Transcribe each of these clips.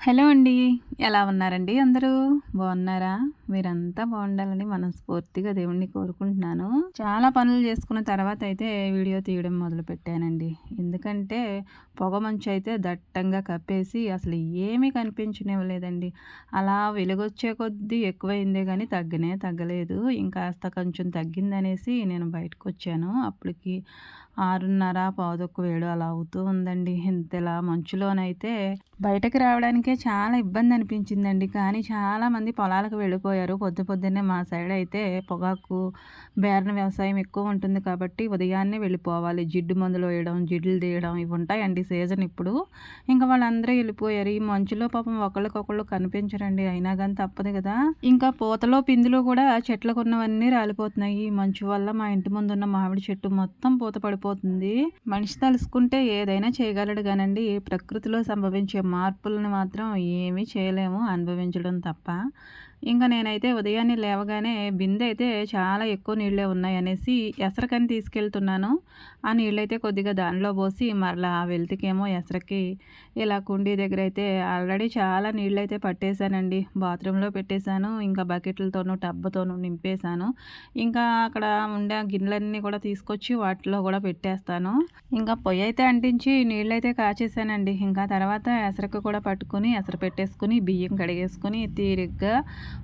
Hello అండి. ఎలా ఉన్నారండి అందరూ? బాగున్నారా? మీరంతా బాగుండాలని మనస్ఫూర్తిగా దేవుడిని కోరుకుంటున్నాను. చాలా పనులు చేసుకున్న తర్వాత అయితే వీడియో తీయడం మొదలుపెట్టానండి. ఎందుకంటే పొగమంచయితే దట్టంగా కప్పేసి అసలు ఏమీ కనిపించనివ్వలేదండి. అలా వెలుగొచ్చే కొద్దీ ఎక్కువైందే గానీ తగ్గలేదు. ఇంకాస్త కొంచెం తగ్గిందనేసి నేను బయటకొచ్చాను. అప్పటికి 6:30, 6:45 అలా అవుతూ ఉందండి. ఇంతలా మంచులోనైతే బయటకి రావడానికే చాలా ఇబ్బందనిపించిందండి. కానీ చాలామంది పొలాలకు వెళ్ళిపోయారు. పొద్దున్నే మా సైడయితే పొగాకు, బేరన వ్యవసాయం ఎక్కువ ఉంటుంది కాబట్టి ఉదయాన్నే వెళ్ళిపోవాలి. జిడ్డు మందులేయడం, జిడ్లు తీయడం ఇవుంటాయండి సీజన్ ఇప్పుడు. ఇంక వాళ్ళందరూ ఎళ్ళిపోయారు. ఈ మంచులో పాపం ఒకళ్ళకొకళ్ళు కనిపించరండి. అయినా గాని తప్పదు గదా! ఇంకా పూతలో, పిందిలో కూడా చెట్లకున్నవన్నీ రాలిపోతున్నాయి. ఈ మంచు వల్ల మా ఇంటి ముందున్న మామిడి చెట్టు మొత్తం పూత పడిపోతుంది. మనిషి తలుసుకుంటే ఏదైనా చేయగలడు గానండి, ప్రకృతిలో సంభవించే మార్పులను మాత్రం ఏమీ చేయలేము అనుభవించడం తప్ప. ఇంక నేనైతే ఉదయాన్నే లేవగానే బిందె అయితే చాలా ఎక్కువ నీళ్ళే ఉన్నాయనేసి ఎసరకని తీసుకెళ్తున్నాను. ఆ నీళ్ళైతే కొద్దిగా దానిలో పోసి మరలా ఆ వెలితికేమో ఎసరకి ఇలా కుండీ దగ్గరైతే ఆల్రెడీ చాలా నీళ్ళైతే పట్టేశానండి. బాత్రూంలో పెట్టేశాను. ఇంకా బకెట్లతోనూ, టబ్‌తోనూ నింపేశాను. ఇంకా అక్కడ ఉండే గిన్నెలన్నీ కూడా తీసుకొచ్చి వాటిలో కూడా పెట్టేస్తాను. ఇంకా పొయ్యయితే అంటించి నీళ్ళైతే కాచేశానండి. ఇంకా తర్వాత ఎసరకు కూడా పట్టుకొని ఎసరు పెట్టేసుకొని బియ్యం కడిగేసుకొని తీరిగ్గా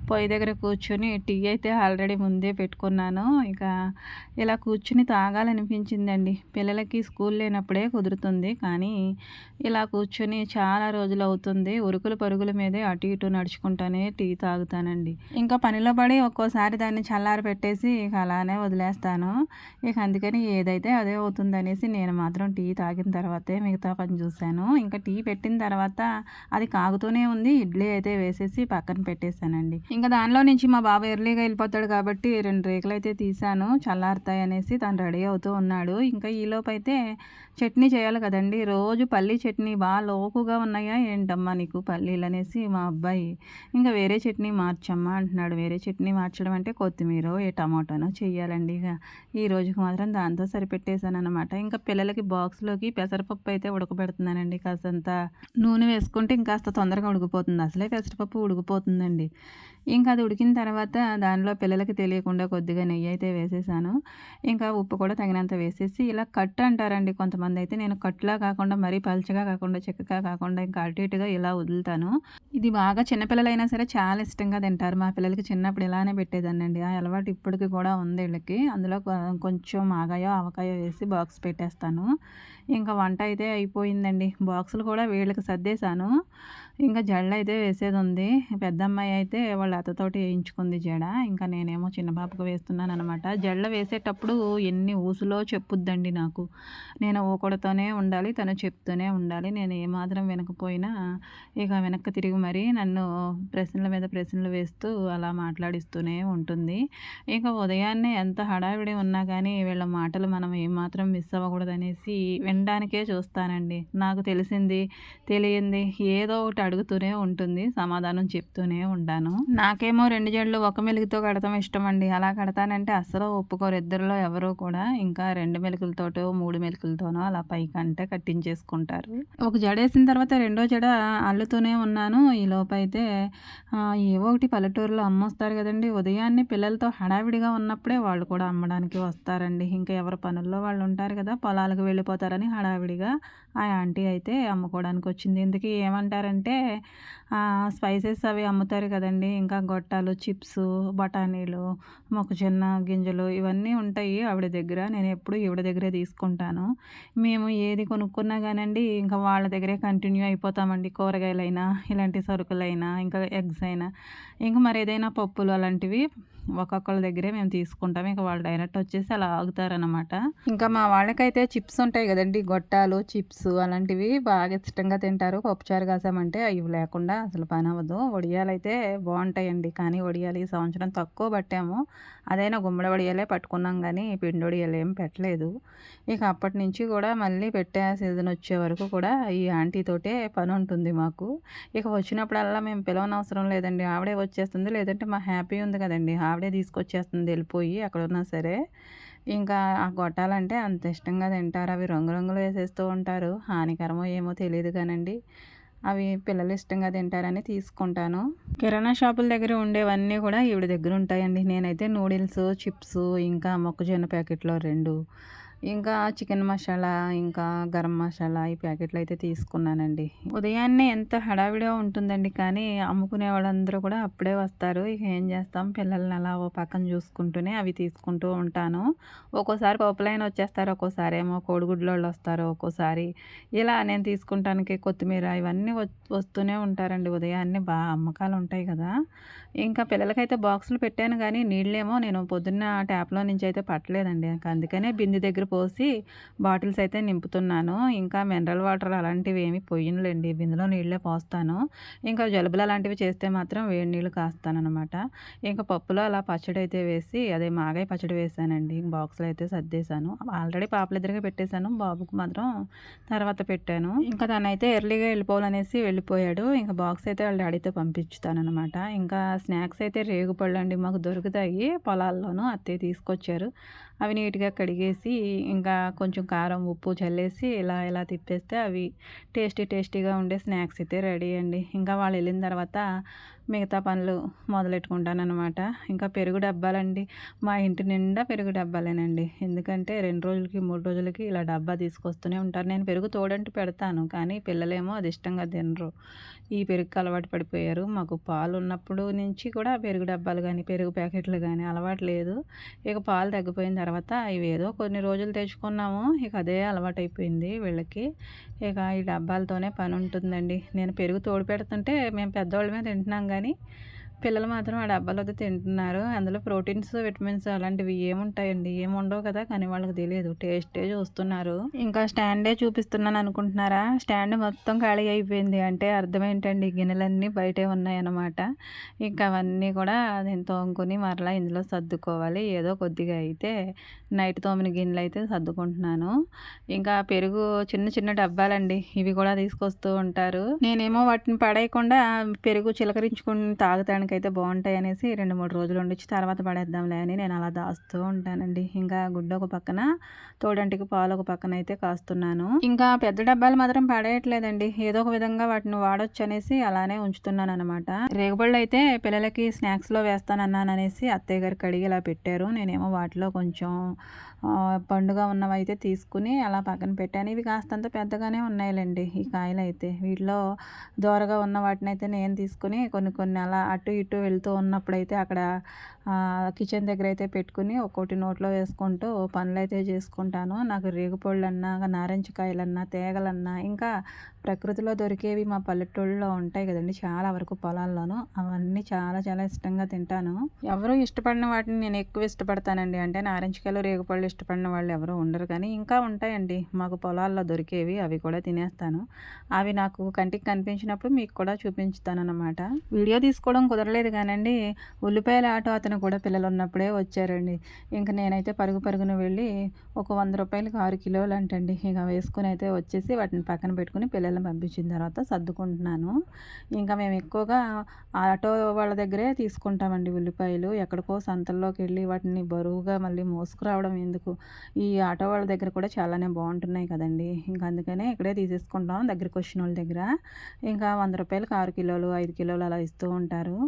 పొయ్యి దగ్గర కూర్చొని టీ అయితే ఆల్రెడీ ముందే పెట్టుకున్నాను. ఇక ఇలా కూర్చుని తాగాలనిపించిందండి. పిల్లలకి స్కూల్ లేనప్పుడే కుదురుతుంది. కానీ ఇలా కూర్చొని చాలా రోజులవుతుంది. ఉరుకుల పరుగుల మీదే అటు ఇటు నడుచుకుంటానే టీ తాగుతానండి. ఇంకా పనిలో పడి ఒక్కోసారి దాన్ని చల్లారబెట్టేసి ఇక అలానే వదిలేస్తాను. ఇక అందుకని ఏదైతే అదే అవుతుందనేసి నేను మాత్రం టీ తాగిన తర్వాతే మిగతా పని చూశాను. ఇంకా టీ పెట్టిన తర్వాత అది కాగుతూనే ఉంది. ఇడ్లీ అయితే వేసేసి పక్కన పెట్టేశానండి. ఇంకా దానిలో నుంచి మా బాబు ఎర్లీగా వెళ్ళిపోతాడు కాబట్టి 2 రేకులైతే తీశాను. చల్లారుతాయనేసి తను రెడీ అవుతూ ఉన్నాడు. ఇంకా ఈలోపైతే చట్నీ చేయాలి కదండీ! రోజు పల్లీ చట్నీ లోకుగా ఉన్నాయా ఏంటమ్మా నీకు పల్లీలనేసి మా అబ్బాయి ఇంకా వేరే చట్నీ మార్చమ్మా అంటున్నాడు. వేరే చట్నీ మార్చడం అంటే కొత్తిమీరో, టమాటానో చెయ్యాలండి ఇగ. ఈ రోజుకి మాత్రం దాంతో సరిపెట్టేసాననమాట. ఇంకా పిల్లలకి బాక్స్‌లోకి పెసరపప్పు అయితే ఉడకబెడుతున్నానండి. కాసంత నూనె వేసుకుంటే ఇంకాస్త తొందరగా ఉడికిపోతుంది. అసలే పెసరపప్పు ఉడికిపోతుందండి. ఇంకా అది ఉడికిన తర్వాత దానిలో పిల్లలకి తెలియకుండా కొద్దిగా నెయ్యి అయితే వేసేసాను. ఇంకా ఉప్పు కూడా తగినంత వేసేసి ఇలా కట్టు అంటారండి కొంతమందైతే. నేను కట్టులా కాకుండా మరీ పల్చగా కాకుండా, చిక్కగా కాకుండా ఇంకా అటు ఇటుగా ఇలా వదులుతాను. ఇది బాగా చిన్నపిల్లలైనా సరే చాలా ఇష్టంగా తింటారు. మా పిల్లలకి చిన్నప్పుడు ఇలానే పెట్టేదాన్నండి. ఆ అలవాటు ఇప్పటికి కూడా ఉంది ఈళ్ళకి. అందులో కొంచెం ఆగాయో, ఆవకాయో వేసి బాక్స్ పెట్టేస్తాను. ఇంకా వంట అయితే అయిపోయిందండి. బాక్సులు కూడా వీళ్ళకి సర్దేశాను. ఇంకా జడలైతే వేసేదుంది. పెద్దమ్మాయి అయితే వాళ్ళ అత్తతోటి ఏయించుకుంది జడ. ఇంకా నేనేమో చిన్న పాపకు వేస్తున్నాననమాట. జడలు వేసేటప్పుడు ఎన్ని ఊసులో చెప్పుద్దండి నాకు. నేను ఊకొడుతూనే ఉండాలి. తను చెప్తూనే ఉండాలి. నేను ఏమాత్రం వినకపోయినా ఇక వెనక్కి తిరిగి మరీ నన్ను ప్రశ్నల మీద ప్రశ్నలు వేస్తూ అలా మాట్లాడిస్తూనే ఉంటుంది. ఇక ఉదయాన్నే ఎంత హడావిడి ఉన్నా కానీ వీళ్ళ మాటలు మనం ఏమాత్రం మిస్ అవ్వకూడదనేసి వినడానికే చూస్తానండి. నాకు తెలిసింది, తెలియంది ఏదో ఒకటి అడుగుతూనే ఉంటుంది. సమాధానం చెప్తూనే ఉంటాను. నాకేమో 2 జడలు ఒక మెలుగుతో కడతం ఇష్టమండి. అలా కడతానంటే అస్సలు ఒప్పుకోరు ఇద్దరిలో ఎవరు కూడా. ఇంకా 2 మెలుకులతోటో, 3 మెలుకులతోనో అలా పైకంటే కట్టించేసుకుంటారు. ఒక జడేసిన తర్వాత రెండో జడ అల్లుతూనే ఉన్నాను. ఈలోపైతే ఏవో ఒకటి పల్లెటూరులో అమ్మొస్తారు కదండీ! ఉదయాన్నే పిల్లలతో హడావిడిగా ఉన్నప్పుడే వాళ్ళు కూడా అమ్మడానికి వస్తారండి. ఇంకా ఎవరి పనుల్లో వాళ్ళు ఉంటారు కదా! పొలాలకు వెళ్ళిపోతారని హడావిడిగా ఆ ఆంటీ అయితే అమ్ముకోవడానికి వచ్చింది. ఇంతకీ ఏమంటారంటే స్పైసెస్ అవి అమ్ముతారు కదండీ! ఇంకా గొట్టాలు, చిప్సు, బఠానీలు, మొక్కజొన్న గింజలు ఇవన్నీ ఉంటాయి ఆవిడ దగ్గర. నేను ఎప్పుడు ఈవిడ దగ్గరే తీసుకుంటాను. మేము ఏది కొనుక్కున్నా గానండి ఇంకా వాళ్ళ దగ్గరే కంటిన్యూ అయిపోతామండి. కూరగాయలైనా, ఇలాంటి సరుకులైనా, ఇంకా ఎగ్స్ అయినా, ఇంక మరేదైనా పప్పులు అలాంటివి ఒక్కొక్కళ్ళ దగ్గరే మేము తీసుకుంటాం. ఇంక వాళ్ళు డైరెక్ట్ వచ్చేసి అలా ఆగుతారనమాట. ఇంకా మా వాళ్ళకైతే చిప్స్ ఉంటాయి గదండీ! గొట్టాలు, చిప్స్ అలాంటివి బాగా ఇష్టంగా తింటారు. పప్పుచారు కాసామంటే అవి లేకుండా అసలు పనవ్వదు. వడియాలైతే బావుంటాయండి. కానీ వడియాలు ఈ సంవత్సరం తక్కువ పట్టాము. అదైనా గుమ్మడి వడియాలే పట్టుకున్నాం గానీ పిండి వడియాలు ఏం పెట్టలేదు. ఇక అప్పటినుంచి కూడా మళ్ళీ పెట్టే సీజన్ వచ్చే వరకు కూడా ఈ ఆంటీ తోటే పనుంటుంది మాకు. ఇక వచ్చినప్పుడల్లా మేము పిలవనవసరం లేదండి. ఆవిడే వచ్చేస్తుంది. లేదంటే మా హ్యాపీ ఉంది కదండీ! ఆవిడే తీసుకొచ్చేస్తుంది ఎళ్ళిపోయి ఎక్కడున్నా సరే. ఇంకా ఆ గొట్టాలంటే అంత ఇష్టంగా తింటారు. అవి రంగురంగులు వేసేస్తూ ఉంటారు. హానికరమో ఏమో తెలీదు గానండి. అవి పిల్లలు ఇష్టంగా తింటారని తీసుకుంటాను. కిరాణా షాపుల దగ్గర ఉండేవన్నీ కూడా ఈవిడ దగ్గర ఉంటాయండి. నేనైతే నూడిల్స్, చిప్స్, ఇంకా మొక్కజొన్న ప్యాకెట్లు 2, ఇంకా చికెన్ మసాలా, ఇంకా గరం మసాలా ఈ ప్యాకెట్లు అయితే తీసుకున్నానండి. ఉదయాన్నే ఎంత హడావిడిగా ఉంటుందండి, కానీ అమ్ముకునే వాళ్ళందరూ కూడా అప్పుడే వస్తారు. ఇక ఏం చేస్తాం, పిల్లల్ని అలా ఓ పక్కన చూసుకుంటూనే అవి తీసుకుంటూ ఉంటాను. ఒక్కోసారి పప్పులైన వచ్చేస్తారు, ఒక్కోసారి ఏమో కోడిగుడ్లోళ్ళు వస్తారు, ఒక్కోసారి ఇలా నేను తీసుకుంటానికి కొత్తిమీర ఇవన్నీ వస్తూనే ఉంటారండి. ఉదయాన్నే అమ్మకాలు ఉంటాయి కదా. ఇంకా పిల్లలకైతే బాక్సులు పెట్టాను, కానీ నీళ్ళేమో నేను పొద్దున్న ట్యాప్లో నుంచి అయితే పట్టలేదండి. అందుకనే బిందె దగ్గర పోసి బాటిల్స్ అయితే నింపుతున్నాను. ఇంకా మినరల్ వాటర్ అలాంటివి ఏమి పొయ్యనులేండి, బిందెలో నీళ్ళే పోస్తాను. ఇంకా జలుబులు అలాంటివి చేస్తే మాత్రం వేడి నీళ్ళు కాస్తాననమాట. ఇంకా పప్పులో అలా పచ్చడి అయితే వేసి, అదే మాగాయ పచ్చడి వేసానండి. బాక్స్లో అయితే సర్దేశాను. ఆల్రెడీ పాపలిద్దరికీ పెట్టేశాను, బాబుకు మాత్రం తర్వాత పెట్టాను. ఇంకా తనైతే ఎర్లీగా వెళ్ళిపోవాలనేసి వెళ్ళిపోయాడు. ఇంకా బాక్స్ అయితే వాళ్ళ డాడీతో పంపించుతానమాట. ఇంకా స్నాక్స్ అయితే రేగుపళ్ళు అండి, మాకు దొరుకుతాయి పొలాల్లోనూ, అత్తయ్య తీసుకొచ్చారు. అవి నీట్గా కడిగేసి ఇంకా కొంచెం కారం ఉప్పు చల్లేసి ఇలా ఇలా తిప్పేస్తే అవి టేస్టీగా ఉండే స్నాక్స్ అయితే రెడీ అండి. ఇంకా వాళ్ళు వెళ్ళిన తర్వాత మిగతా పనులు మొదలెట్టుకుంటానమాట. ఇంకా పెరుగు డబ్బాలండి, మా ఇంటి నిండా పెరుగు డబ్బాలేనండి. ఎందుకంటే 2 రోజులకి 3 రోజులకి ఇలా డబ్బా తీసుకొస్తూనే ఉంటారు. నేను పెరుగు తోడంటూ పెడతాను, కానీ పిల్లలేమో అది ఇష్టంగా తినరు. ఈ పెరుగుకి అలవాటు పడిపోయారు. మాకు పాలు ఉన్నప్పుడు నుంచి కూడా పెరుగు డబ్బాలు కానీ పెరుగు ప్యాకెట్లు కానీ అలవాటు లేదు. ఇక పాలు తగ్గిపోయిన తర్వాత ఇవేదో కొన్ని రోజులు తెచ్చుకున్నాము, ఇక అదే అలవాటైపోయింది వీళ్ళకి. ఇక ఈ డబ్బాలతోనే పని ఉంటుందండి. నేను పెరుగు తోడు పెడుతుంటే మేము పెద్దవాళ్ళమే తింటున్నాం, కానీ పిల్లలు మాత్రం ఆ డబ్బాలతో తింటున్నారు. అందులో ప్రోటీన్స్, విటమిన్స్ అలాంటివి ఏముంటాయండి, ఏముండవు కదా, కానీ వాళ్ళకి తెలియదు, టేస్టే చూస్తున్నారు. ఇంకా స్టాండే చూపిస్తున్నాను అనుకుంటున్నారా, స్టాండ్ మొత్తం ఖాళీ అయిపోయింది. అంటే అర్థం ఏంటండి, గిన్నెలన్నీ బయటే ఉన్నాయన్నమాట. ఇంకా అవన్నీ కూడా నేను తోముకొని మరలా ఇందులో సర్దుకోవాలి. ఏదో కొద్దిగా అయితే నైట్ తోమిన గిన్నెలు అయితే సర్దుకుంటున్నాను. ఇంకా పెరుగు చిన్న డబ్బాలండి, ఇవి కూడా తీసుకొస్తూ ఉంటారు. నేనేమో వాటిని పడేయకుండా పెరుగు చిలకరించుకుని తాగుతాను అయితే బాగుంటాయి అనేసి 2-3 రోజులు ఉండిచ్చి తర్వాత పడేద్దాంలే అని నేను అలా దాస్తూ ఉంటానండి. ఇంకా గుడ్డ ఒక పక్కన, తోడంటికి పాలు ఒక పక్కన అయితే కాస్తున్నాను. ఇంకా పెద్ద డబ్బాలు మాత్రం పడేయట్లేదండి, ఏదో ఒక విధంగా వాటిని వాడొచ్చు అనేసి అలానే ఉంచుతున్నాను అనమాట. రేగుపళ్ళు అయితే పిల్లలకి స్నాక్స్లో వేస్తానన్నాను అనేసి అత్తయ్య గారు కడిగి ఇలా పెట్టారు. నేనేమో వాటిలో కొంచెం పండుగ ఉన్నవి అయితే తీసుకుని అలా పక్కన పెట్టాను. ఇవి కాస్తంత పెద్దగానే ఉన్నాయిలేండి ఈ కాయలు అయితే. వీటిలో దోరగా ఉన్న వాటిని అయితే నేను తీసుకుని కొన్ని అలా అటు ఇటు వెళ్తూ ఉన్నప్పుడైతే అక్కడ కిచెన్ దగ్గర అయితే పెట్టుకుని ఒక్కోటి నోట్లో వేసుకుంటూ పనులు అయితే చేసుకుంటాను. నాకు రేగుపళ్ళన్నా, నారింజ కాయలన్నా, తేగలన్నా, ఇంకా ప్రకృతిలో దొరికేవి మా పల్లెటూళ్ళలో ఉంటాయి కదండి చాలా వరకు పొలాల్లోనూ, అవన్నీ చాలా ఇష్టంగా తింటాను. ఎవరు ఇష్టపడిన వాటిని నేను ఎక్కువ ఇష్టపడతానండి. అంటే నారింజకాయలు, రేగుపళ్ళు ఇష్టపడిన వాళ్ళు ఎవరు ఉండరు, కానీ ఇంకా ఉంటాయండి మాకు పొలాల్లో దొరికేవి, అవి కూడా తినేస్తాను. అవి నాకు కంటికి కనిపించినప్పుడు మీకు కూడా చూపించుతానన్నమాట. వీడియో తీసుకోవడం కుదరలేదు కానండి, ఉల్లిపాయల ఆటో అతను కూడా పిల్లలు ఉన్నప్పుడే వచ్చారండి. ఇంక నేనైతే పరుగున వెళ్ళి ఒక 100 రూపాయలకి 6 కిలోలు అంటండి, ఇక వేసుకుని అయితే వచ్చేసి వాటిని పక్కన పెట్టుకుని పిల్లల్ని పంపించిన తర్వాత సర్దుకుంటున్నాను. ఇంకా మేము ఎక్కువగా ఆటో వాళ్ళ దగ్గరే తీసుకుంటామండి ఉల్లిపాయలు. ఎక్కడికో సంతల్లోకి వెళ్ళి వాటిని బరువుగా మళ్ళీ మోసుకురావడం ఎందుకు, ఈ ఆటో వాళ్ళ దగ్గర కూడా చాలానే బాగుంటున్నాయి కదండి. ఇంకా అందుకనే ఇక్కడే తీసేసుకుంటాం దగ్గరికి వచ్చిన వాళ్ళ దగ్గర. ఇంకా 100 రూపాయలకి 6 కిలోలు, 5 కిలోలు అలా ఇస్తూ ఉంటారు.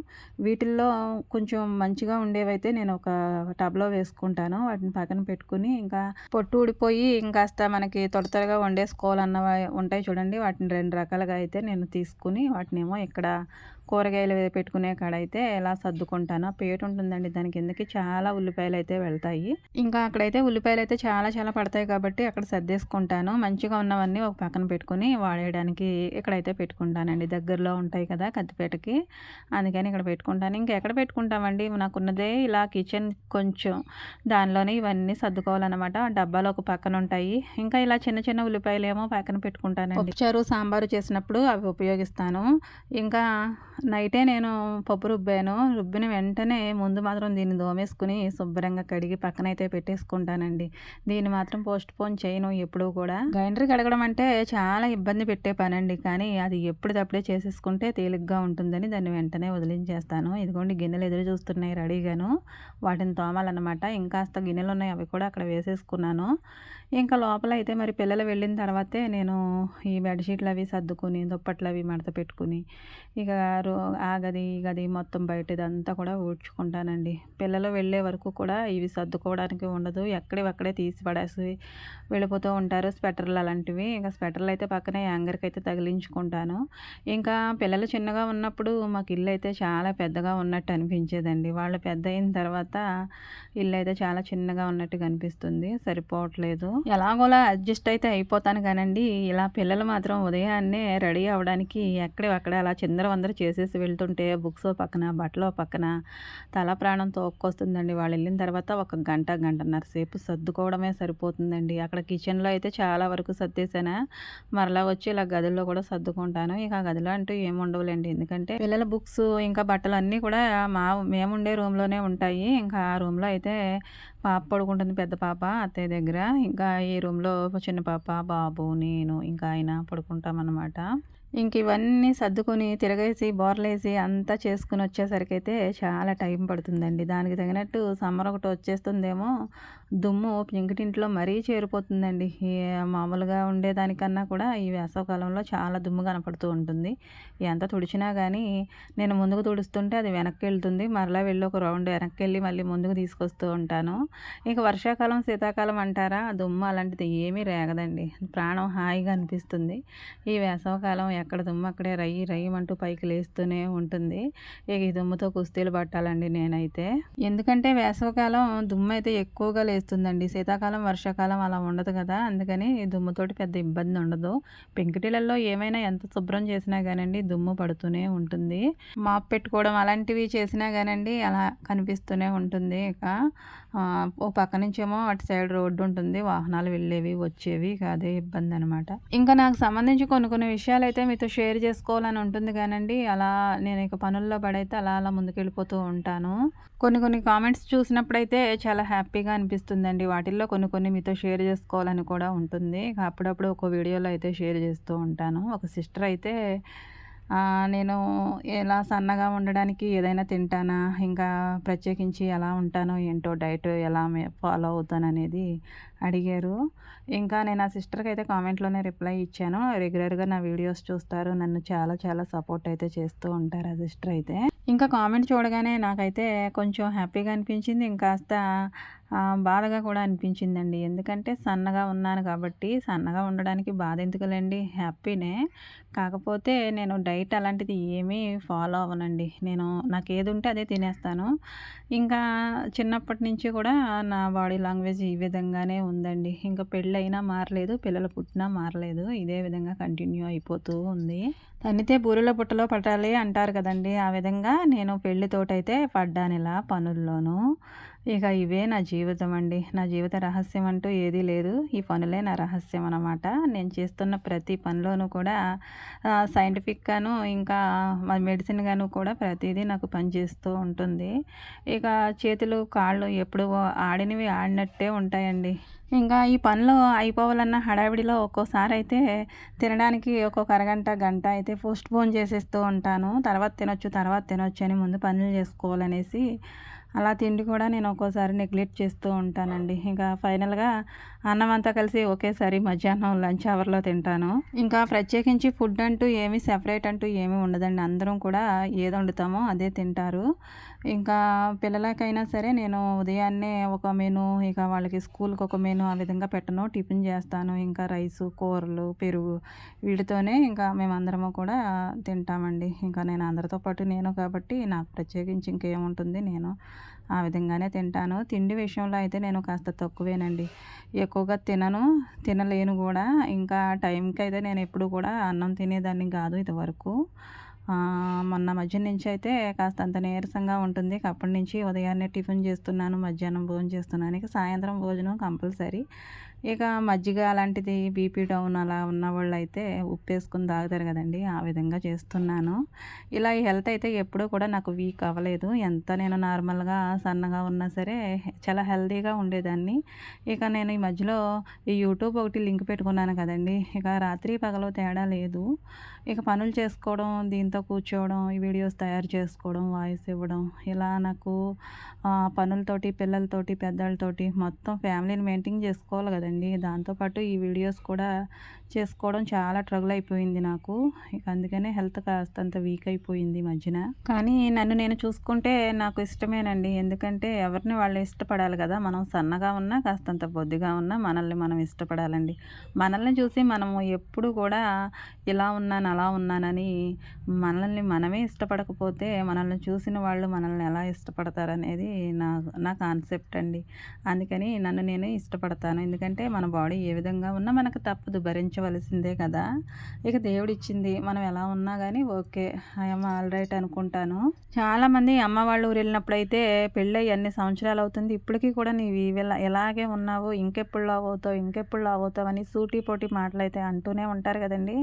వీటిల్లో కొంచెం మంచిగా ఉండేవైతే నేను ఒక టబ్లో వేసుకుంటాను, వాటిని పక్కన పెట్టుకుని ఇంకా పొట్టు ఊడిపోయి ఇంకాస్త మనకి త్వరగా వండేసుకోవాలన్నవి ఉంటాయి చూడండి, వాటిని 2 రకాలుగా అయితే నేను తీసుకుని వాటినేమో ఇక్కడ కూరగాయలు పెట్టుకునే కాడ అయితే ఎలా సర్దుకుంటాను. పేట ఉంటుందండి, దాని కిందకి చాలా ఉల్లిపాయలు అయితే వెళ్తాయి. ఇంకా అక్కడైతే ఉల్లిపాయలు అయితే చాలా పడతాయి కాబట్టి అక్కడ సర్దేసుకుంటాను. మంచిగా ఉన్నవన్నీ ఒక పక్కన పెట్టుకుని వాడేయడానికి ఇక్కడైతే పెట్టుకుంటానండి. దగ్గరలో ఉంటాయి కదా కత్తిపేటకి, అందుకని ఇక్కడ పెట్టుకుంటాను. ఇంకా ఎక్కడ పెట్టుకుంటామండి, నాకున్నదే ఇలా కిచెన్ కొంచెం, దానిలోనే ఇవన్నీ సర్దుకోవాలన్నమాట. డబ్బాలు ఒక పక్కన ఉంటాయి. ఇంకా ఇలా చిన్న ఉల్లిపాయలు ఏమో పక్కన పెట్టుకుంటానండి. చారు సాంబారు చేసినప్పుడు అవి ఉపయోగిస్తాను. ఇంకా నైటే నేను పప్పు రుబ్బాను. రుబ్బిన వెంటనే ముందు మాత్రం దీన్ని దోమేసుకుని శుభ్రంగా కడిగి పక్కనైతే పెట్టేసుకుంటాను. చేసుకుంటానండి. దీన్ని మాత్రం పోస్ట్ పోన్ చేయను ఎప్పుడూ కూడా. గ్రైండర్ కడగడం అంటే చాలా ఇబ్బంది పెట్టే పనండి. కానీ అది ఎప్పటిదప్పుడే చేసేసుకుంటే తేలిగ్గా ఉంటుందని దాన్ని వెంటనే వదిలించేస్తాను. ఇదిగోండి గిన్నెలు ఎదురు చూస్తున్నాయి రెడీగాను. వాటిని తోమాలన్నమాట. ఇంకాస్త గిన్నెలున్నాయి అవి కూడా అక్కడ వేసేసుకున్నాను. ఇంకా లోపల అయితే మరి పిల్లలు వెళ్ళిన తర్వాతే నేను ఈ బెడ్‌షీట్లు అవి సర్దుకొని, దుప్పట్లు అవి మడత పెట్టుకొని, ఇక ఆ గది, ఈ గది మొత్తం బయట ఇదంతా కూడా ఊడ్చుకుంటానండి. పిల్లలు వెళ్ళే వరకు కూడా ఇవి సర్దుకోవడానికి ఉండదు. ఎక్కడివక్కడే తీసి పడేసి వెళ్ళిపోతూ ఉంటారు స్వెటర్లు అలాంటివి. ఇంకా స్వెటర్లు అయితే పక్కనే హ్యాంగర్‌కి అయితే తగిలించుకుంటాను. ఇంకా పిల్లలు చిన్నగా ఉన్నప్పుడు మాకు ఇల్లు అయితే చాలా పెద్దగా ఉన్నట్టు అనిపించేదండి. వాళ్ళు పెద్ద అయిన తర్వాత ఇల్లు అయితే చాలా చిన్నగా ఉన్నట్టుగా అనిపిస్తుంది. సరిపోవట్లేదు. ఎలాగోలా అడ్జస్ట్ అయితే అయిపోతాను కానండి, ఇలా పిల్లలు మాత్రం ఉదయాన్నే రెడీ అవ్వడానికి ఎక్కడివక్కడ అలా చిందరవందర చేసేసి వెళ్తుంటే బుక్స్ ఓ పక్కన, బట్టలు ఓ పక్కన తల ప్రాణం తోక్కొస్తుందండి. వాళ్ళు వెళ్ళిన తర్వాత ఒక గంట, గంటన్నర సేపు సర్దుకోవడమే సరిపోతుందండి. అక్కడ కిచెన్‌లో అయితే చాలా వరకు సర్దేశానా, మరలా వచ్చి ఇలా గదుల్లో కూడా సర్దుకుంటాను. ఇక ఆ గదిలో అంటూ ఏముండవులేండి. ఎందుకంటే పిల్లల బుక్స్ ఇంకా బట్టలు అన్నీ కూడా మేముండే రూమ్‌లోనే ఉంటాయి. ఇంకా ఆ రూమ్‌లో అయితే పాప పడుకుంటుంది, పెద్ద పాప అత్తయ్య దగ్గర. ఇంకా ఈ రూమ్‌లో చిన్న పాప, బాబు, నేను ఇంకా ఆయన పడుకుంటామనమాట. ఇంక ఇవన్నీ సర్దుకొని, తిరగేసి, బోర్లేసి అంతా చేసుకొని వచ్చేసరికైతే చాలా టైం పడుతుందండి. దానికి తగినట్టు సమ్మర్ ఒకటి వచ్చేస్తుందేమో, దుమ్ము పెంకుటింట్లో మరీ చేరిపోతుందండి. మామూలుగా ఉండేదానికన్నా కూడా ఈ వేసవికాలంలో చాలా దుమ్ము కనపడుతూ ఉంటుంది. ఎంత తుడిచినా గానీ, నేను ముందుకు తుడుస్తుంటే అది వెనక్కెళ్తుంది. మరలా వెళ్ళి ఒక రౌండ్ వెనక్కెళ్ళి మళ్ళీ ముందుకు తీసుకొస్తూ ఉంటాను. ఇక వర్షాకాలం, శీతాకాలం అంటారా, దుమ్ము అలాంటిది ఏమీ రేగదండి. ప్రాణం హాయిగా అనిపిస్తుంది. ఈ వేసవికాలం ఎక్కడ దుమ్ము అక్కడే రయ్యి రయ్యమంటూ పైకి లేస్తూనే ఉంటుంది. ఇక ఈ దుమ్ముతో కుస్తీలు పట్టాలండి నేనైతే. ఎందుకంటే వేసవికాలం దుమ్ము అయితే ఎక్కువగా లేస్తుందండి. శీతాకాలం, వర్షాకాలం అలా ఉండదు కదా! అందుకని ఈ దుమ్ముతోటి పెద్ద ఇబ్బంది ఉండదు. పెంకుటిళ్ళల్లో ఏమైనా ఎంత శుభ్రం చేసినా గానండి దుమ్ము పడుతూనే ఉంటుంది. మాప్ పెట్టుకోవడం అలాంటివి చేసినా గానండి అలా కనిపిస్తూనే ఉంటుంది. ఇక ఓ పక్క నుంచేమో అటు సైడ్ రోడ్డు ఉంటుంది. వాహనాలు వెళ్ళేవి, వచ్చేవి. ఇక అదే ఇబ్బందనమాట. ఇంకా నాకు సంబంధించి కొన్ని విషయాలైతే మీతో షేర్ చేసుకోవాలని ఉంటుంది గానండి, అలా నేను ఇక పనుల్లో పడైతే అలా అలా ముందుకెళ్ళిపోతూ ఉంటాను. కొన్ని కామెంట్స్ చూసినప్పుడైతే చాలా హ్యాపీగా అనిపిస్తుందండి. వాటిల్లో కొన్ని మీతో షేర్ చేసుకోవాలని కూడా ఉంటుంది. ఇక అప్పుడప్పుడు ఒక వీడియోలో అయితే షేర్ చేస్తూ ఉంటాను. ఒక సిస్టర్ అయితే నేను ఎలా సన్నగా ఉండడానికి ఏదైనా తింటానా, ఇంకా ప్రత్యేకించి ఎలా ఉంటానో ఏంటో డైట్ ఎలా ఫాలో అవుతాననేది అడిగారు. ఇంకా నేను ఆ సిస్టర్‌కైతే కామెంట్‌లోనే రిప్లై ఇచ్చాను. రెగ్యులర్‌గా నా వీడియోస్ చూస్తారు. నన్ను చాలా చాలా సపోర్ట్ అయితే చేస్తూ ఉంటారు ఆ సిస్టర్ అయితే. ఇంకా కామెంట్ చూడగానే నాకైతే కొంచెం హ్యాపీగా అనిపించింది. ఇంకాస్త బాధగా కూడా అనిపించిందండి. ఎందుకంటే సన్నగా ఉన్నాను కాబట్టి, సన్నగా ఉండడానికి బాధ ఎందుకులెండి, హ్యాపీనే. కాకపోతే నేను డైట్ అలాంటిది ఏమీ ఫాలో అవ్వనండి. నాకేదుంటే అదే తినేస్తాను. ఇంకా చిన్నప్పటి నుంచి కూడా నా బాడీ లాంగ్వేజ్ ఈ విధంగానే ఉందండి. ఇంకా పెళ్ళైనా మారలేదు, పిల్లలు పుట్టినా మారలేదు. ఇదే విధంగా కంటిన్యూ అయిపోతూ ఉంది. తన్నితే బూరెలో బుట్టలో పట్టాలి అంటారు కదండీ! ఆ విధంగా నేను పెళ్ళితోటైతే పడ్డానిలా పనుల్లోనూ. ఇక ఇవే నా జీవితం అండి. నా జీవిత రహస్యం అంటూ ఏదీ లేదు. ఈ పనులే నా రహస్యం అనమాట. నేను చేస్తున్న ప్రతి పనిలోనూ కూడా సైంటిఫిక్‌గాను ఇంకా మెడిసిన్‌గాను కూడా ప్రతీదీ నాకు పనిచేస్తూ ఉంటుంది. ఇక చేతులు, కాళ్ళు ఎప్పుడు ఆడినవి ఆడినట్టే ఉంటాయండి. ఇంకా ఈ పనులు అయిపోవాలన్న హడావిడిలో ఒక్కోసారయితే తినడానికి ఒక్కొక్క అరగంట, గంట అయితే పోస్ట్‌పోన్ చేసేస్తూ ఉంటాను. తర్వాత తినొచ్చు అని ముందు పనులు చేసుకోవాలనేసి అలా తిండి కూడా నేను ఒక్కోసారి నెగ్లెక్ట్ చేస్తూ ఉంటానండి. ఇంకా ఫైనల్‌గా అన్నం అంతా కలిసి ఒకేసారి మధ్యాహ్నం లంచ్ అవర్‌లో తింటాను. ఇంకా ప్రత్యేకించి ఫుడ్ అంటూ ఏమీ సెపరేట్ అంటూ ఏమీ ఉండదండి. అందరం కూడా ఏది వండుతామో అదే తింటారు. ఇంకా పిల్లలకైనా సరే నేను ఉదయాన్నే ఒక మెను, ఇక వాళ్ళకి స్కూల్‌కి ఒక మెను ఆ విధంగా పెట్టను. టిఫిన్ చేస్తాను. ఇంకా రైసు, కూరలు, పెరుగు వీటితోనే ఇంకా మేమందరము కూడా తింటామండి. ఇంకా నేను అందరితో పాటు నేను కాబట్టి నాకు ప్రత్యేకించి ఇంకేముంటుంది, నేను ఆ విధంగానే తింటాను. తిండి విషయంలో అయితే నేను కాస్త తక్కువేనండి. ఎక్కువగా తినలేను కూడా. ఇంకా టైంకైతే నేను ఎప్పుడు కూడా అన్నం తినేదాన్ని కాదు ఇదివరకు. మొన్న మధ్య నుంచి అయితే కాస్తంత నీరసంగా ఉంటుంది. అప్పటి నుంచి ఉదయాన్నే టిఫిన్ చేస్తున్నాను, మధ్యాహ్నం భోజనం చేస్తున్నాను. ఇక సాయంత్రం భోజనం కంపల్సరీ. ఇక మజ్జిగ అలాంటిది బీపీ డౌన్ అలా ఉన్నవాళ్ళు అయితే ఉప్పేసుకొని తాగుతారు కదండీ! ఆ విధంగా చేస్తున్నాను. ఇలా ఈ హెల్త్ అయితే ఎప్పుడూ కూడా నాకు వీక్ అవ్వలేదు. ఎంత నేను నార్మల్‌గా సన్నగా ఉన్నా సరే చాలా హెల్తీగా ఉండేదాన్ని. ఇక నేను ఈ మధ్యలో ఈ యూట్యూబ్ ఒకటి లింక్ పెట్టుకున్నాను కదండీ! ఇక రాత్రి పగలు తేడా లేదు. ఇక పనులు చేసుకోవడం, దీంతో కూర్చోవడం, ఈ వీడియోస్ తయారు చేసుకోవడం, వాయిస్ ఇవ్వడం ఇలా నాకు పనులతోటి, పిల్లలతోటి, పెద్దోళ్ళతోటి మొత్తం ఫ్యామిలీని మెయింటైన్ చేసుకోవాలి కదండీ! దాంతోపాటు ఈ వీడియోస్ కూడా చేసుకోవడం చాలా ట్రబుల్ అయిపోయింది నాకు. ఇక అందుకనే హెల్త్ కాస్తంత వీక్ అయిపోయింది ఈ మధ్యన. కానీ నన్ను నేను చూసుకుంటే నాకు ఇష్టమేనండి. ఎందుకంటే ఎవరిని వాళ్ళు ఇష్టపడాలి కదా! మనం సన్నగా ఉన్నా, కాస్తంత బొద్దుగా ఉన్నా మనల్ని మనం ఇష్టపడాలండి. మనల్ని చూసి మనము ఎప్పుడు కూడా ఇలా ఉన్నాను, అలా ఉన్నానని మనల్ని మనమే ఇష్టపడకపోతే మనల్ని చూసిన వాళ్ళు మనల్ని ఎలా ఇష్టపడతారనేది నా నా కాన్సెప్ట్ అండి. అందుకని నన్ను నేను ఇష్టపడతాను. ఎందుకంటే మన బాడీ ఏ విధంగా ఉన్నా మనకు తప్పదు, భరించవలసిందే కదా! ఇక దేవుడిచ్చింది మనం ఎలా ఉన్నా గానీ okay. I am all right అనుకుంటాను. చాలామంది అమ్మ వాళ్ళ ఊరు వెళ్ళినప్పుడైతే పెళ్ళయి ఎన్ని సంవత్సరాలు అవుతుంది ఇప్పటికి కూడా నీవు ఇలాగే ఉన్నావు, ఇంకెప్పుడు లావు అవుతావు, ఇంకెప్పుడు లావు అవుతావు అని సూటిపోటి మాటలైతే అంటూనే ఉంటారు కదండీ!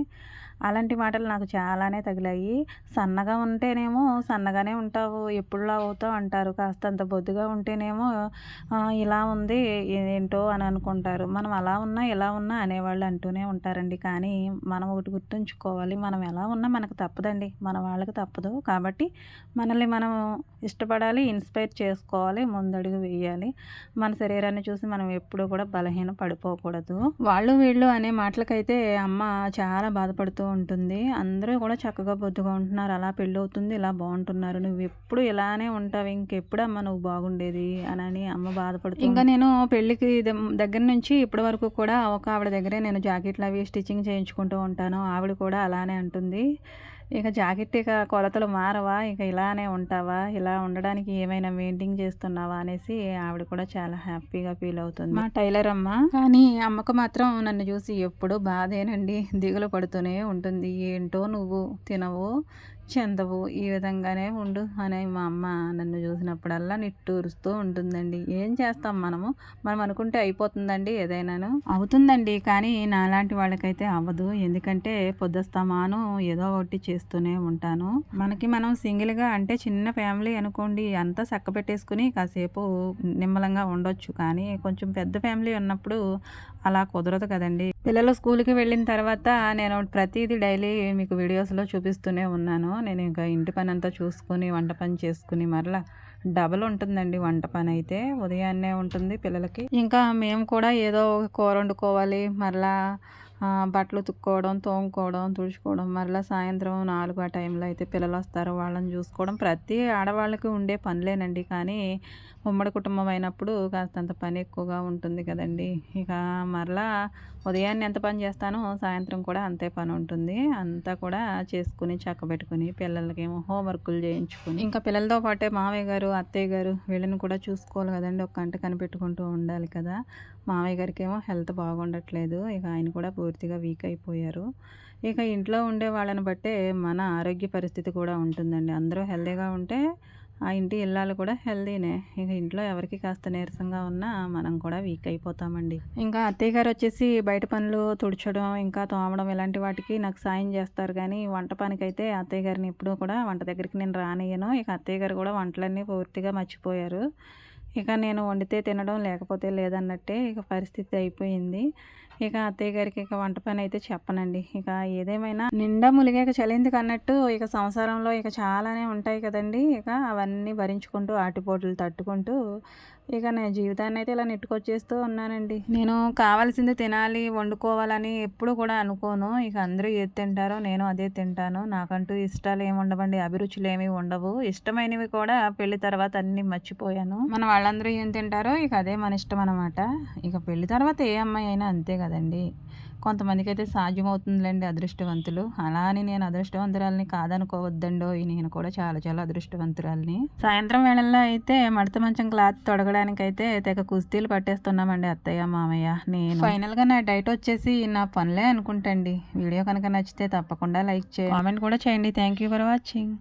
అలాంటి మాటలు నాకు చాలానే తగిలాయి. సన్నగా ఉంటేనేమో సన్నగానే ఉంటావు, ఎప్పుడు లావు అవుతావు అంటారు. కాస్తంత బొద్దుగా ఉంటేనేమో ఇలా ఉంది ఏంటో అని అనుకుంటారు. మనం అలా ఉన్నా, ఇలా ఉన్నా అనేవాళ్ళు అంటూనే ఉంటారండి. కానీ మనం ఒకటి గుర్తుంచుకోవాలి. మనం ఎలా ఉన్నా మనకు తప్పదండి. మన వాళ్ళకి తప్పదు. కాబట్టి మనల్ని మనం ఇష్టపడాలి, ఇన్స్పైర్ చేసుకోవాలి, ముందడుగు వేయాలి. మన శరీరాన్ని చూసి మనం ఎప్పుడూ కూడా బలహీన పడిపోకూడదు. వాళ్ళు వీళ్ళు అనే మాటలకైతే అమ్మ చాలా బాధపడుతూ ఉంటుంది. అందరూ కూడా చక్కగా బొద్దుగా ఉంటున్నారు. అలా పెళ్ళవుతుంది, ఇలా బాగుంటున్నారు. నువ్వెప్పుడు ఇలానే ఉంటావు. ఇంకెప్పుడమ్మా నువ్వు బాగుండేది అనని అమ్మ బాధపడుతూ ఇంకా నేను పెళ్ళికి దగ్గర నుంచి ఇప్పటి వరకు కూడా ఒక ఆవిడ దగ్గరే నేను జాకెట్లు అవి స్టిచ్చింగ్ చేయించుకుంటూ ఉంటాను. ఆవిడ కూడా అలానే అంటుంది. ఇక జాకెట్ ఇక కొలతలు మారవా? ఇక ఇలానే ఉంటావా? ఇలా ఉండడానికి ఏమైనా మెయింటైన్ చేస్తున్నావా? అనేసి ఆవిడ కూడా చాలా హ్యాపీగా ఫీల్ అవుతుంది. మా టైలర్ అమ్మ. కానీ అమ్మకు మాత్రం నన్ను చూసి ఎప్పుడూ బాధేనండి. దిగులు పడుతూనే ఉంటుంది. ఏంటో నువ్వు తినవు, చెందవు, ఈ విధంగానే ఉండు అని మా అమ్మ నన్ను చూసినప్పుడల్లా నిట్టూరుస్తూ ఉంటుందండి. ఏం చేస్తాం మనము? మనం అనుకుంటే అయిపోతుందండి ఏదైనాను? అవుతుందండి. కానీ నాలాంటి వాళ్ళకైతే అవ్వదు. ఎందుకంటే పొద్దుస్తమాను ఏదో ఒకటి చేస్తూనే ఉంటాను. మనకి మనం సింగిల్‌గా అంటే చిన్న ఫ్యామిలీ అనుకోండి, అంతా చక్కబెట్టేసుకొని కాసేపు నిమ్మలంగా ఉండొచ్చు. కానీ కొంచెం పెద్ద ఫ్యామిలీ ఉన్నప్పుడు అలా కుదరదు కదండీ! పిల్లలు స్కూల్‌కి వెళ్ళిన తర్వాత నేను ప్రతీదీ డైలీ మీకు వీడియోస్‌లో చూపిస్తూనే ఉన్నాను. నేను ఇంకా ఇంటి పనంతా చూసుకొని, వంట పని చేసుకొని మరలా డబల్ ఉంటుందండి వంట పనైతే. ఉదయాన్నే ఉంటుంది పిల్లలకి. ఇంకా మేము కూడా ఏదో ఒక కూర వండుకోవాలి. మరలా బట్టలు ఉతుక్కోవడం, తోముకోవడం, తుడుచుకోవడం, మరలా సాయంత్రం 4 ఆ టైంలో అయితే పిల్లలొస్తారు. వాళ్ళని చూసుకోవడం ప్రతి ఆడవాళ్ళకి ఉండే పనులేనండి. కానీ ఉమ్మడి కుటుంబం అయినప్పుడు కాస్తంత పని ఎక్కువగా ఉంటుంది కదండీ! ఇక మరలా ఉదయాన్నే ఎంత పని చేస్తానో సాయంత్రం కూడా అంతే పని ఉంటుంది. అంతా కూడా చేసుకొని చక్కబెట్టుకొని పిల్లలకేమో హోంవర్కులు చేయించుకొని ఇంకా పిల్లలతో పాటే మామయ్య గారు, అత్తయ్య గారు వీళ్ళని కూడా చూసుకోవాలి కదండీ! ఒక కంట కనిపెట్టుకుంటూ ఉండాలి కదా! మామయ్య గారికేమో హెల్త్ బాగుండట్లేదు. ఇక ఆయన కూడా పూర్తిగా వీక్ అయిపోయారు. ఇక ఇంట్లో ఉండే వాళ్ళని బట్టే మన ఆరోగ్య పరిస్థితి కూడా ఉంటుందండి. అందరూ హెల్తీగా ఉంటే ఆ ఇంటి ఇల్లాలు కూడా హెల్తీనే. ఇక ఇంట్లో ఎవరికి కాస్త నీరసంగా ఉన్నా మనం కూడా వీక్ అయిపోతామండి. ఇంకా అత్తయ్య గారు వచ్చేసి బయట పనులు తుడచడం, ఇంకా తోమడం ఇలాంటి వాటికి నాకు సాయం చేస్తారు. కానీ వంట పనికైతే అత్తయ్య గారిని ఎప్పుడూ కూడా వంట దగ్గరికి నేను రానియ్యను. ఇక అత్తయ్య గారు కూడా వంటలన్నీ పూర్తిగా మర్చిపోయారు. ఇక నేను వండితే తినడం, లేకపోతే లేదన్నట్టే ఇక పరిస్థితి అయిపోయింది. ఇక అత్తయ్య గారికి ఇక వంట పని అయితే చెప్పనండి. ఇక ఏదేమైనా నిండా ములిగాక చలెందుకన్నట్టు ఇక సంసారంలో ఇక చాలానే ఉంటాయి కదండీ! ఇక అవన్నీ భరించుకుంటూ ఆటుపోట్లు తట్టుకుంటూ ఇక నేను జీవితాన్ని అయితే ఇలా నెట్టుకొచ్చేస్తూ ఉన్నానండి. నేను కావాల్సింది తినాలి, వండుకోవాలని ఎప్పుడు కూడా అనుకోను. ఇక అందరూ ఏది తింటారో నేను అదే తింటాను. నాకంటూ ఇష్టాలు ఏమి ఉండవండి, అభిరుచులు ఏమి ఉండవు. ఇష్టమైనవి కూడా పెళ్లి తర్వాత అన్నీ మర్చిపోయాను. మన వాళ్ళందరూ ఏం తింటారో ఇక అదే మన ఇష్టం అనమాట. ఇక పెళ్లి తర్వాత ఏ అమ్మాయి అయినా అంతే కదండి. కొంతమందికైతే సాధ్యమవుతుందిలేండి అదృష్టవంతులు. అలా అని నేను అదృష్టవంతురాలిని కాదనుకోవద్దండోయ్. నేను కూడా చాలా చాలా అదృష్టవంతురాలిని. సాయంత్రం వేళల్లో అయితే మడత మంచం క్లాత్ తొడగడానికైతే తెగ కుస్తీలు పట్టేస్తున్నామండి అత్తయ్య, మామయ్య, నేను. ఫైనల్‌గా నా డైట్ వచ్చేసి నా పనులే అనుకుంటండి. వీడియో కనుక నచ్చితే తప్పకుండా లైక్ చేయండి, కామెంట్ కూడా చేయండి. Thank you for watching.